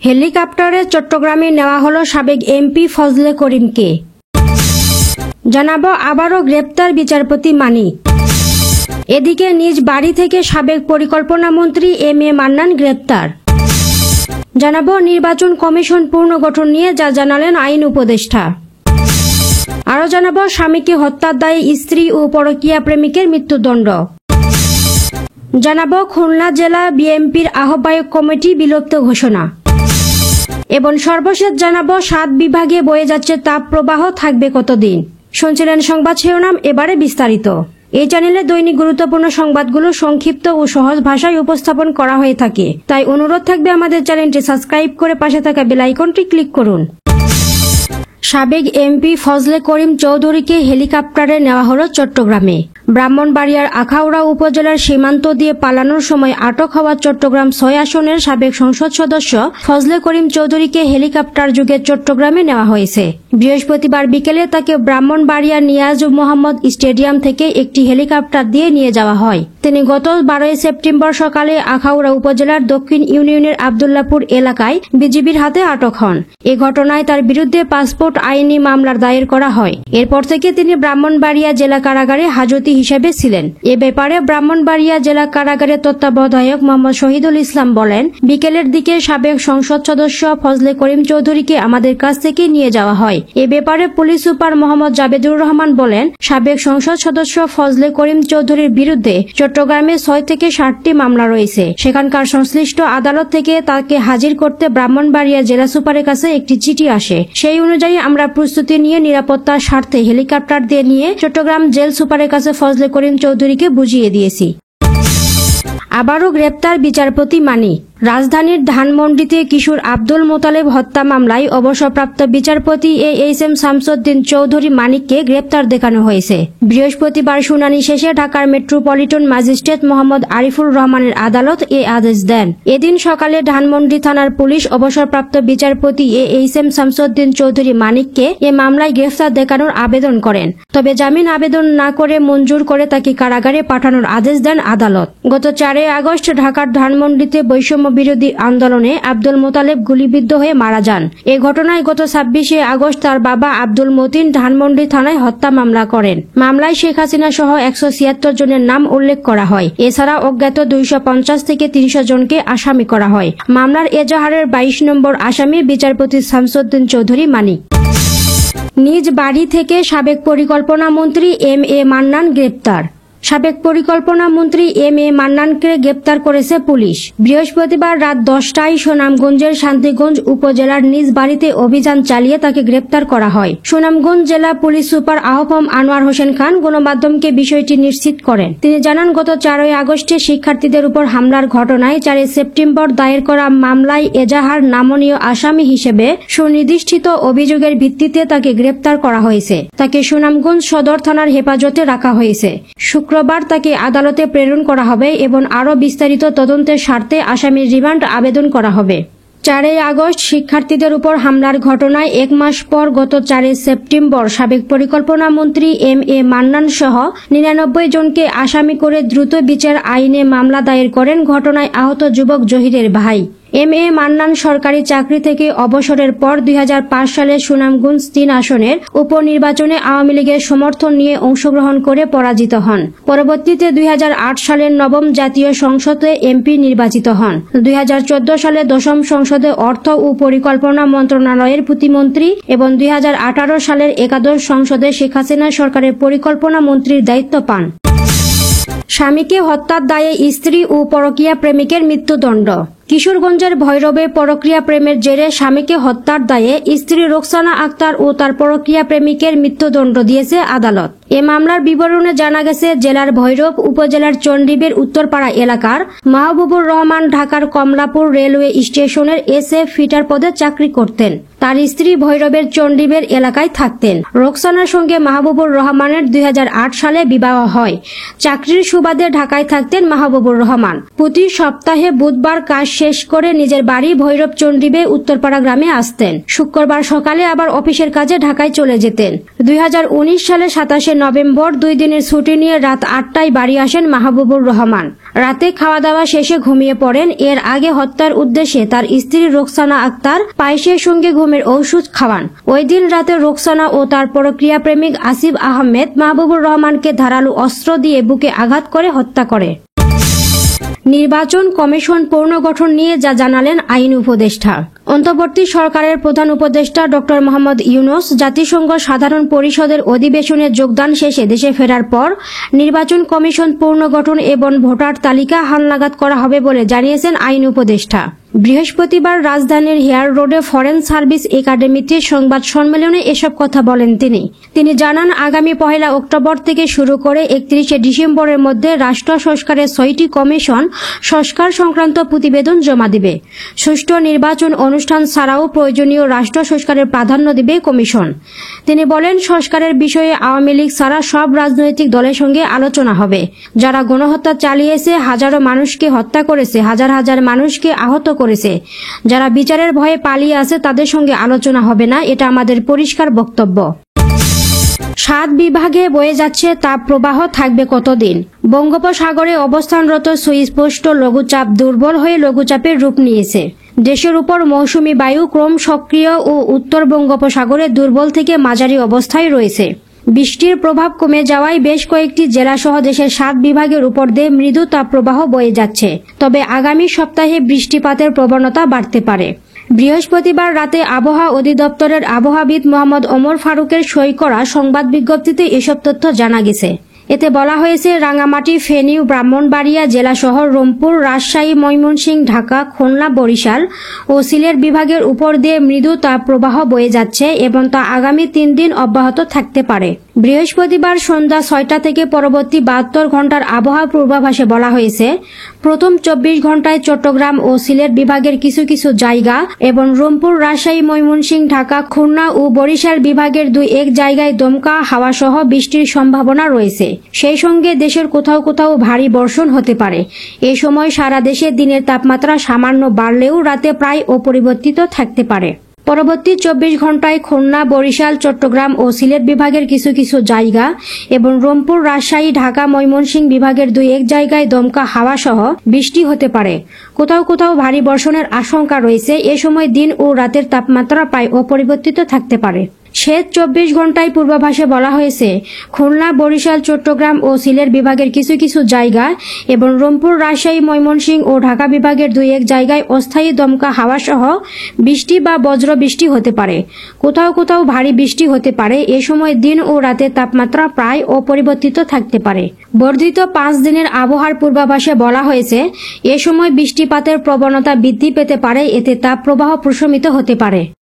হেলিকপ্টারে চট্টগ্রামে নেওয়া হলো সাবেক এমপি ফজলে করিমকে। জানাবো আবারও গ্রেপ্তার বিচারপতি মানিক। এদিকে নিজ বাড়ি থেকে সাবেক পরিকল্পনা মন্ত্রী এম এ মান্নান গ্রেপ্তার। জানাবো নির্বাচন কমিশন পুনর্গঠন নিয়ে যা জানালেন আইন উপদেষ্টা। আরও জানাবো স্বামীকে হত্যার দায়ে স্ত্রী ও পরকীয়া প্রেমিকের মৃত্যুদণ্ড। জানাবো খুলনা জেলা বিএনপির আহ্বায়ক কমিটি বিলুপ্ত ঘোষণা। এবং সর্বশেষ জানাবো 7 বিভাগে বয়ে যাচ্ছে তাপ প্রবাহ, থাকবে কতদিন। শুনছিলেন সংবাদ শিরোনাম, এবারে বিস্তারিত। এই চ্যানেলে দৈনিক গুরুত্বপূর্ণ সংবাদগুলো সংক্ষিপ্ত ও সহজ ভাষায় উপস্থাপন করা হয়ে থাকে, তাই অনুরোধ থাকবে আমাদের চ্যানেলটি সাবস্ক্রাইব করে পাশে থাকা বেল আইকনটি ক্লিক করুন। সাবেক এমপি ফজলে করিম চৌধুরীকে হেলিকপ্টারে নেওয়া হলো চট্টগ্রামে। ব্রাহ্মণবাড়িয়ার আখাউড়া উপজেলার সীমান্ত দিয়ে পালানোর সময় আটক হওয়া চট্টগ্রাম 6 আসনের সাবেক সংসদ সদস্য ফজলে করিম চৌধুরীকে হেলিকপ্টার যোগে চট্টগ্রামে নেওয়া হয়েছে। বৃহস্পতিবার বিকেলে তাকে ব্রাহ্মণবাড়িয়া নিয়াজ মোহাম্মদ স্টেডিয়াম থেকে একটি হেলিকপ্টার দিয়ে নিয়ে যাওয়া হয়। তিনি গত 12 সেপ্টেম্বর সকালে আখাউড়া উপজেলার দক্ষিণ ইউনিয়নের আবদুল্লাপুর এলাকায় বিজিবির হাতে আটক হন। এ ঘটনায় তার বিরুদ্ধে পাসপোর্ট আইনি মামলার দায়ের করা হয়। এরপর থেকে তিনি ব্রাহ্মণবাড়িয়া জেলা কারাগারে হাজতি হিসেবে ছিলেন। এ ব্যাপারে ব্রাহ্মণবাড়িয়া জেলা কারাগারের তত্ত্বাবধায়ক মোহাম্মদ শহীদুল ইসলাম বলেন, বিকেলের দিকে সাবেক সংসদ সদস্য ফজলে করিম চৌধুরীকে আমাদের কাছ থেকে নিয়ে যাওয়া হয়। এ ব্যাপারে পুলিশ সুপার মোহাম্মদ জাবেদুর রহমান বলেন, সাবেক সংসদ সদস্য ফজলে করিম চৌধুরীর বিরুদ্ধে চট্টগ্রামে 6 থেকে 7টি মামলা রয়েছে। সেখানকার সংশ্লিষ্ট আদালত থেকে তাকে হাজির করতে ব্রাহ্মণবাড়িয়া জেলা সুপারের কাছে একটি চিঠি আসে। সেই অনুযায়ী আমরা প্রস্তুতি নিয়ে নিরাপত্তার স্বার্থে হেলিকপ্টার দিয়ে নিয়ে চট্টগ্রাম জেল সুপারের কাছে ফজলে করিম চৌধুরীকে বুঝিয়ে দিয়েছি। আবারও গ্রেপ্তার বিচারপতি মানিক। রাজধানীর ধানমন্ডিতে কিশোর আব্দুল মোতালেব হত্যা মামলায় অবসরপ্রাপ্ত বিচারপতি এএইচএম শামসুদ্দিন চৌধুরী মানিককে গ্রেপ্তার দেখানো হয়েছে। বৃহস্পতিবার শুনানি শেষে ঢাকার মেট্রোপলিটন ম্যাজিস্ট্রেট মোহাম্মদ আরিফুর রহমানের আদালত এ আদেশ দেন। এদিন সকালে ধানমন্ডি থানার পুলিশ অবসরপ্রাপ্ত বিচারপতি এএইচএম শামসুদ্দিন চৌধুরী মানিককে এ মামলায় গ্রেফতার দেখানোর আবেদন করেন। তবে জামিন আবেদন না করে মঞ্জুর করে তাকে কারাগারে পাঠানোর আদেশ দেন আদালত। গত 4 আগস্ট ঢাকার ধানমন্ডিতে বৈষম্য বিরোধী আন্দোলনে আব্দুল মোতালেব গুলিবিদ্ধ হয়ে মারা যান। এ ঘটনায় গত 26 আগস্ট তার বাবা আব্দুল মতিন ধানমন্ডি থানায় হত্যা মামলা করেন। মামলায় শেখ হাসিনা সহ 176 জনের নাম উল্লেখ করা হয়। এছাড়া অজ্ঞাত 250 থেকে 300 জনকে আসামি করা হয়। মামলার এজাহারের 22 নম্বর আসামি বিচারপতি শামসুদ্দিন চৌধুরী মানিক। নিজ বাড়ি থেকে সাবেক পরিকল্পনা মন্ত্রী এম এ মান্নান গ্রেপ্তার। সাবেক পরিকল্পনা মন্ত্রী এম এ মান্নানকে গ্রেপ্তার করেছে পুলিশ। বৃহস্পতিবার রাত 10টায় সুনামগঞ্জের শান্তিগঞ্জ উপজেলার নিজ বাড়িতে অভিযান চালিয়ে তাকে গ্রেপ্তার করা হয়। সুনামগঞ্জ জেলা পুলিশ সুপার আহম আনোয়ার হোসেন খান গণমাধ্যমকে বিষয়টি নিশ্চিত করেন। তিনি জানান, গত 4 আগস্টে শিক্ষার্থীদের উপর হামলার ঘটনায় 4 সেপ্টেম্বর দায়ের করা মামলায় এজাহার নামনীয় আসামি হিসেবে সুনির্দিষ্ট অভিযোগের ভিত্তিতে তাকে গ্রেপ্তার করা হয়েছে। তাকে সুনামগঞ্জ সদর থানার হেফাজতে রাখা হয়েছে। শুক্রবার তাকে আদালতে প্রেরণ করা হবে এবং আরও বিস্তারিত তদন্তের স্বার্থে আসামির রিমান্ড আবেদন করা হবে। 4 আগস্ট শিক্ষার্থীদের উপর হামলার ঘটনায় 1 মাস পর গত 4 সেপ্টেম্বর সাবেক পরিকল্পনা মন্ত্রী এম এ মান্নান সহ 99 জনকে আসামি করে দ্রুত বিচার আইনে মামলা দায়ের করেন ঘটনায় আহত যুবক জহিরের ভাই। এম এ মান্নান সরকারি চাকরি থেকে অবসরের পর 2005 সালে সুনামগঞ্জ 3 আসনের উপনির্বাচনে আওয়ামী লীগের সমর্থন নিয়ে অংশগ্রহণ করে পরাজিত হন। পরবর্তীতে 2008 সালের 9ম জাতীয় সংসদে এমপি নির্বাচিত হন। 2014 সালে 10ম সংসদে অর্থ ও পরিকল্পনা মন্ত্রণালয়ের প্রতিমন্ত্রী এবং 2018 সালের 11শ সংসদে শেখ হাসিনা সরকারের পরিকল্পনা মন্ত্রীর দায়িত্ব পান। স্বামীকে হত্যার দায়ে স্ত্রী ও পরকীয়া প্রেমিকের মৃত্যুদণ্ড। কিশোরগঞ্জের ভৈরবে পরকীয়া প্রেমের জেরে স্বামীকে হত্যার দায়ে স্ত্রী রোকসানা আক্তার ও তার পরকীয়া প্রেমিকের মৃত্যুদণ্ড দিয়েছে আদালত। এ মামলার বিবরণে জানা গেছে, জেলার ভৈরব উপজেলার চন্ডিবের উত্তরপাড়া এলাকার মাহবুবুর রহমান ঢাকার কমলাপুর রেলওয়ে স্টেশনের এসএ ফিটার পদে চাকরি করতেন। তার স্ত্রী ভৈরবের চন্ডিবের এলাকায় থাকতেন। রোকসানার সঙ্গে মাহবুবুর রহমানের 2008 সালে বিবাহ হয়। চাকরির সুবাদে ঢাকায় থাকতেন মাহবুবুর রহমান। প্রতি সপ্তাহে বুধবার কাজ শেষ করে নিজের বাড়ি ভৈরবচন্দ্রীবে উত্তরপাড়া গ্রামে আসতেন। শুক্রবার সকালে আবার অফিসের কাজে ঢাকায় চলে যেতেন। 2019 সালে 27 নভেম্বর 2 দিনের ছুটি নিয়ে রাত 8টায় বাড়ি আসেন মাহবুবুর রহমান। রাতে খাওয়া দাওয়া শেষে ঘুমিয়ে পড়েন। এর আগে হত্যার উদ্দেশ্যে তার স্ত্রী রোকসানা আক্তার পায়েসের সঙ্গে ঘুমের ঔষধ খাওয়ান। ওই দিন রাতে রোকসানা ও তার প্রক্রিয়া প্রেমিক আসিফ আহমেদ মাহবুবুর রহমানকে ধারালো অস্ত্র দিয়ে বুকে আঘাত করে হত্যা করে। নির্বাচন কমিশন পুনর্গঠন নিয়ে যা জানালেন আইন উপদেষ্টা। অন্তর্বর্তী সরকারের প্রধান উপদেষ্টা ডক্টর মোহাম্মদ ইউনূস জাতিসংঘ সাধারণ পরিষদের অধিবেশনে যোগদান শেষে দেশে ফেরার পর নির্বাচন কমিশন পুনর্গঠন এবং ভোটার তালিকা হালনাগাদ করা হবে বলে জানিয়েছেন আইন উপদেষ্টা। বৃহস্পতিবার রাজধানীর হেয়ার রোডে ফরেন সার্ভিস একাডেমিতে সংবাদ সম্মেলনে এসব কথা বলেন তিনি জানান, আগামী 1 অক্টোবর থেকে শুরু করে 31 ডিসেম্বরের মধ্যে রাষ্ট্র সংস্কারের 6টি কমিশন সংস্কার সংক্রান্ত প্রতিবেদন জমা দিবে। সুষ্ঠু নির্বাচন অনুষ্ঠান ছাড়াও প্রয়োজনীয় রাষ্ট্র সংস্কারের প্রাধান্য দিবে কমিশন। তিনি বলেন, সংস্কারের বিষয়ে আওয়ামী লীগ ছাড়া সব রাজনৈতিক দলের সঙ্গে আলোচনা হবে। যারা গণহত্যা চালিয়েছে, হাজারো মানুষকে হত্যা করেছে, হাজার হাজার মানুষকে আহত করেছে, যারা বিচারের ভয়ে পালিয়ে আছে, তাদের সঙ্গে আলোচনা হবে না, এটা আমাদের পরিষ্কার বক্তব্য। 7 বিভাগে বয়ে যাচ্ছে তাপ প্রবাহ থাকবে কতদিন? বঙ্গোপসাগরে অবস্থানরত সুস্পষ্ট লঘুচাপ দুর্বল হয়ে লঘুচাপের রূপ নিয়েছে। দেশের উপর মৌসুমী বায়ু ক্রম সক্রিয় ও উত্তর বঙ্গোপসাগরে দুর্বল থেকে মাঝারি অবস্থায় রয়েছে। বৃষ্টির প্রভাব কমে যাওয়ায় বেশ কয়েকটি জেলাসহ দেশের 7 বিভাগের উপর দিয়ে মৃদু তাপপ্রবাহ বয়ে যাচ্ছে। তবে আগামী সপ্তাহে বৃষ্টিপাতের প্রবণতা বাড়তে পারে। বৃহস্পতিবার রাতে আবহাওয়া অধিদপ্তরের আবহাওয়াবিদ মোহাম্মদ ওমর ফারুকের সই করা সংবাদ বিজ্ঞপ্তিতে এসব তথ্য জানা গেছে। এতে বলা হয়েছে, রাঙ্গামাটি, ফেনী, ব্রাহ্মণবাড়িয়া জেলাসহ রংপুর, রাজশাহী, ময়মনসিংহ, ঢাকা, খুলনা, বরিশাল ও সিলেট বিভাগের উপর দিয়ে মৃদু তাপপ্রবাহ বয়ে যাচ্ছে এবং তা আগামী 3 দিন অব্যাহত থাকতে পারে। বৃহস্পতিবার সন্ধ্যা 6টা থেকে পরবর্তী 72 ঘণ্টার আবহাওয়া পূর্বাভাসে বলা হয়েছে, প্রথম 24 ঘণ্টায় চট্টগ্রাম ও সিলেট বিভাগের কিছু কিছু জায়গা এবং রংপুর, রাজশাহী, ময়মনসিংহ, ঢাকা, খুলনা ও বরিশাল বিভাগের 2-1 জায়গায় দমকা হাওয়া সহ বৃষ্টির সম্ভাবনা রয়েছে। সেই সঙ্গে দেশের কোথাও কোথাও ভারী বর্ষণ হতে পারে। এ সময় সারা দেশে দিনের তাপমাত্রা সামান্য বাড়লেও রাতে প্রায় অপরিবর্তিত থাকতে পারে। পরবর্তী 24 ঘণ্টায় খুলনা, বরিশাল, চট্টগ্রাম ও সিলেট বিভাগের কিছু কিছু জায়গা এবং রংপুর, রাজশাহী, ঢাকা, ময়মনসিংহ বিভাগের 2-1 জায়গায় দমকা হাওয়া সহ বৃষ্টি হতে পারে। কোথাও কোথাও ভারী বর্ষণের আশঙ্কা রয়েছে। এ সময় দিন ও রাতের তাপমাত্রা প্রায় অপরিবর্তিত থাকতে পারে। শেষ 24 ঘণ্টায় পূর্বাভাসে বলা হয়েছে, খুলনা, বরিশাল, চট্টগ্রাম ও সিলেট বিভাগের কিছু কিছু জায়গা এবং রংপুর, রাজশাহী, ময়মনসিংহ ও ঢাকা বিভাগের 2-1 জায়গায় অস্থায়ী দমকা হাওয়া সহ বৃষ্টি বা বজ্র বৃষ্টি হতে পারে। কোথাও কোথাও ভারী বৃষ্টি হতে পারে। এ সময় দিন ও রাতের তাপমাত্রা প্রায় অপরিবর্তিত থাকতে পারে। বর্ধিত 5 দিনের আবহাওয়ার পূর্বাভাসে বলা হয়েছে, এ সময় বৃষ্টিপাতের প্রবণতা বৃদ্ধি পেতে পারে। এতে তাপপ্রবাহ প্রশমিত হতে পারে।